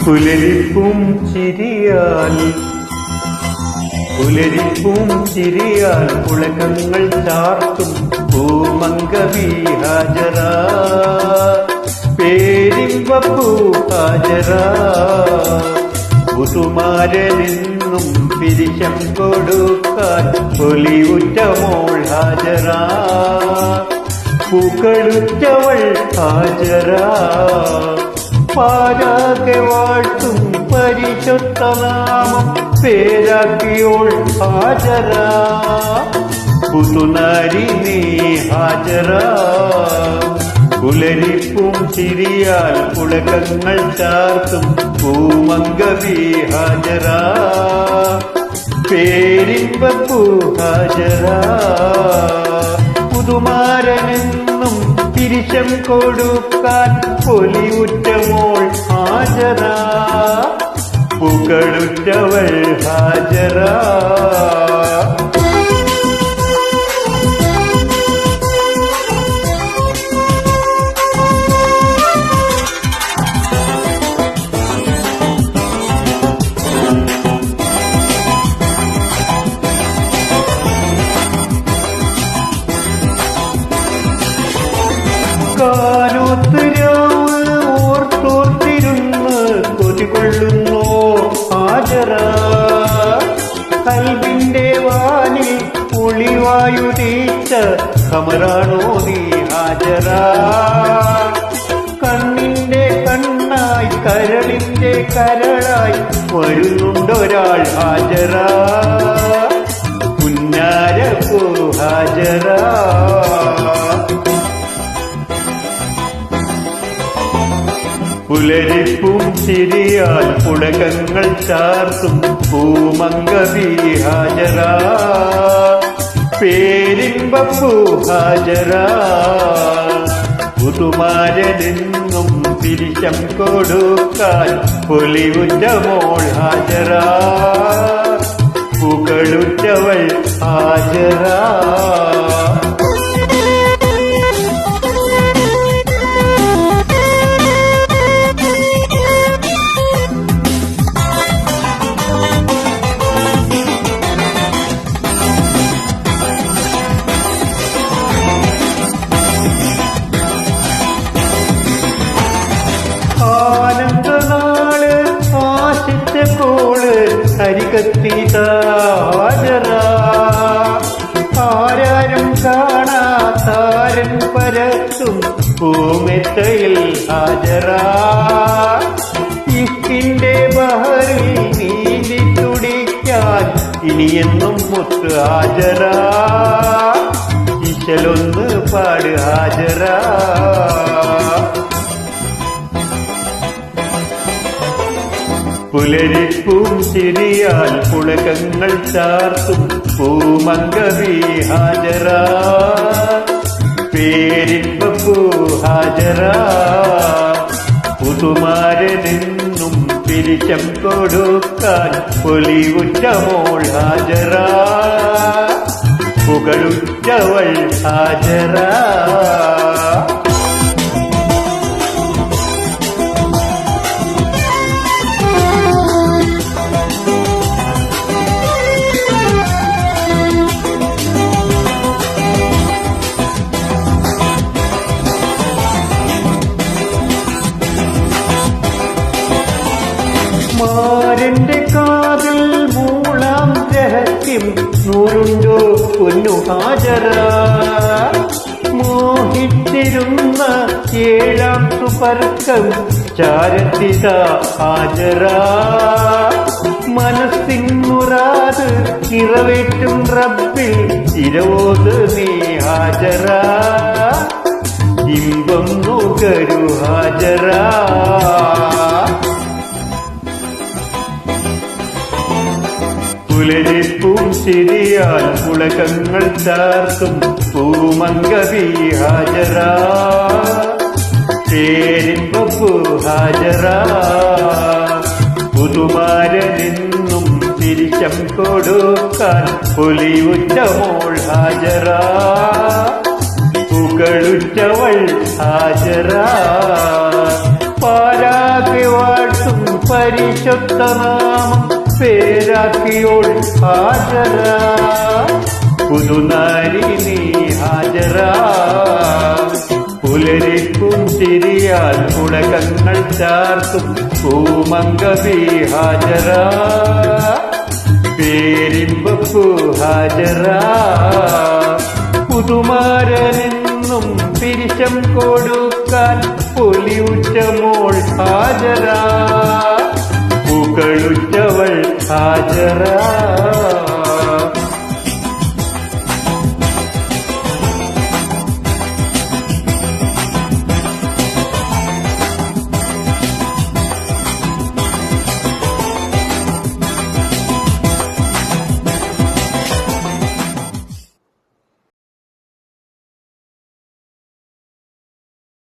പുലരിപ്പും ചിരിയാൽ പുളകങ്ങൾ ചാർത്തും പൂമംഗവി ഹാജറ, പേരിമ്പപ്പൂ ഹാജറ. പുതുമാരനെന്നും പിരിശം കൊടുക്കാൻ പൊലിവുറ്റ മോൾ ഹാജറ, പൂക്കളുറ്റവൾ ഹാജറ. പാരാകെ വാഴ്ത്തും പരിശുദ്ധ നാമം പേരാക്കിയോൾ ഹാജറ, പുതുനാരി നീ ഹാജറ. പുലരിപ്പും ചിരിയാൽ പുളകങ്ങൾ ചാർത്തും പൂമംഗവി ഹാജറ, പേരിമ്പപ്പൂ ഹാജറ. പുതുമാരനെന്നും തിരിശം കൊടുക്കാൻ പൊലിവുറ്റ മോൾ ഹാജറ, പൂക്കളുറ്റവൾ ഹാജറ. കാനോത്തുരാവ് ഓർത്തോർത്തിരുന്ന് കൊതികൊള്ളുന്നു ഹാജറ, കൽബിന്റെ വാനിൽ ഒളിവായുതീച്ച ഖമറാണോ നീ ഹാജറ. കണ്ണിന്റെ കണ്ണായി കരളിന്റെ കരളായി വരുന്നുണ്ടൊരാൾ ഹാജറ, പുന്നാരപ്പൂ ഹാജറ. പുലരിപ്പും ചിരിയാൽ പുളകങ്ങൾ ചാർത്തും പൂമംഗവി ഹാജറ, പേരിമ്പപ്പൂ ഹാജറ. പുതുമാരനെന്നും തിരിശം കൊടുക്കാൻ പൊലിവുറ്റ മോൾ ഹാജറ, പൂക്കളുറ്റവൾ ഹാജറ. ആനന്ദനാള് ആശിച്ച കോള് അരികത്തിത ഹാജറ, ആരാരും കാണാതാരൻ പരത്തും പൂമെത്തയിൽ ഹാജറ. ഇഷ്കിന്റെ ബഹറിൽ നീന്തി തുടിക്കാൻ ഇനിയെന്നും മുത്ത് ഹാജറ, ഇശലൊന്ന് പാട് ഹാജറ. പുലരിപ്പും ചിരിയാൽ പുളകങ്ങൾ ചാർത്തും പൂമംഗവി ഹാജറ, പേരിമ്പപ്പൂ ഹാജറ. പുതുമാരനെന്നും പിരിശം കൊടുക്കാൻ പൊലിവുറ്റ മോൾ ഹാജറ, പുകളുറ്റവൾ ഹാജറ. മാരന്റെ കാതിൽ മൂളാം രഹസ്യം നൂറുണ്ടോ പൊന്നു ഹാജറ, മോഹിച്ചിരുന്ന ഏഴാം സുപർക്കം ചാരത്തിത ഹാജറ. മനസ്സിൻ മുറാദ് നിറവേറ്റും റബ്ബിൽ ഇരവോത് നീ ഹാജറ, ഇമ്പം നുകരു ഹാജറ. പുലരിപ്പും ചിരിയാൽ പുളകങ്ങൾ ചാർത്തും പൂമംഗവി ഹാജറ, പേരിമ്പപ്പൂ ഹാജറ. പുതുമാരനെന്നും തിരിശം കൊടുക്കാൻ പൊലിവുറ്റ മോൾ ഹാജറ, പൂക്കളുറ്റവൾ ഹാജറ. പാരാകെ വാഴ്ത്തും നാമം പേരാക്കിയോൾ ഹാജര പുതുനാരി നീ ഹാജര പുലരിക്കും ചിരിയാൽ പുളകങ്ങൾ ചാർത്തും പൂമംഗവി ഹാജര പേരിമ്പപ്പു ഹാജര പുതുമാരനെന്നും പിരിശം കൊടുക്കാൻ പൊലിയുറ്റമോൾ ഹാജര പൂക്കളുറ്റവൾ ഹാജര